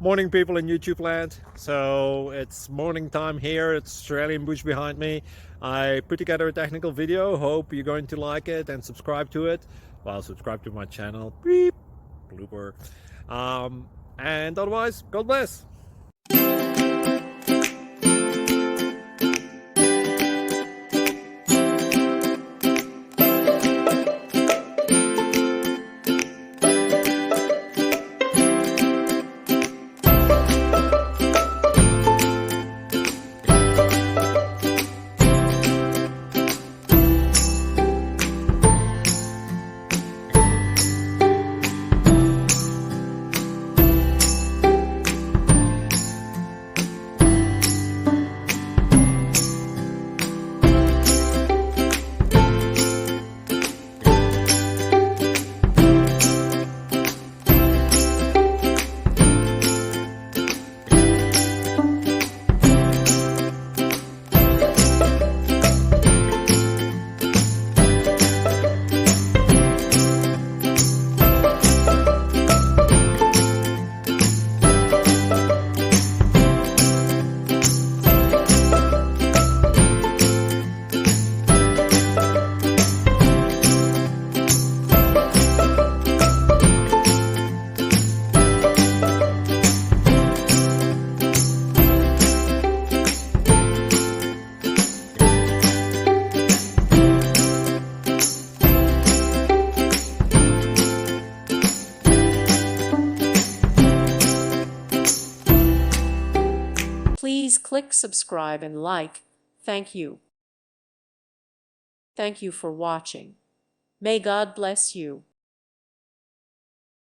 Morning, people in YouTube land. So it's morning time here. It's Australian bush behind me. I put together a technical video. Hope you're going to like it and subscribe to it. Well, subscribe to my channel. Beep, blooper. And otherwise, God bless. Please click subscribe and like. Thank you. Thank you for watching. May God bless you.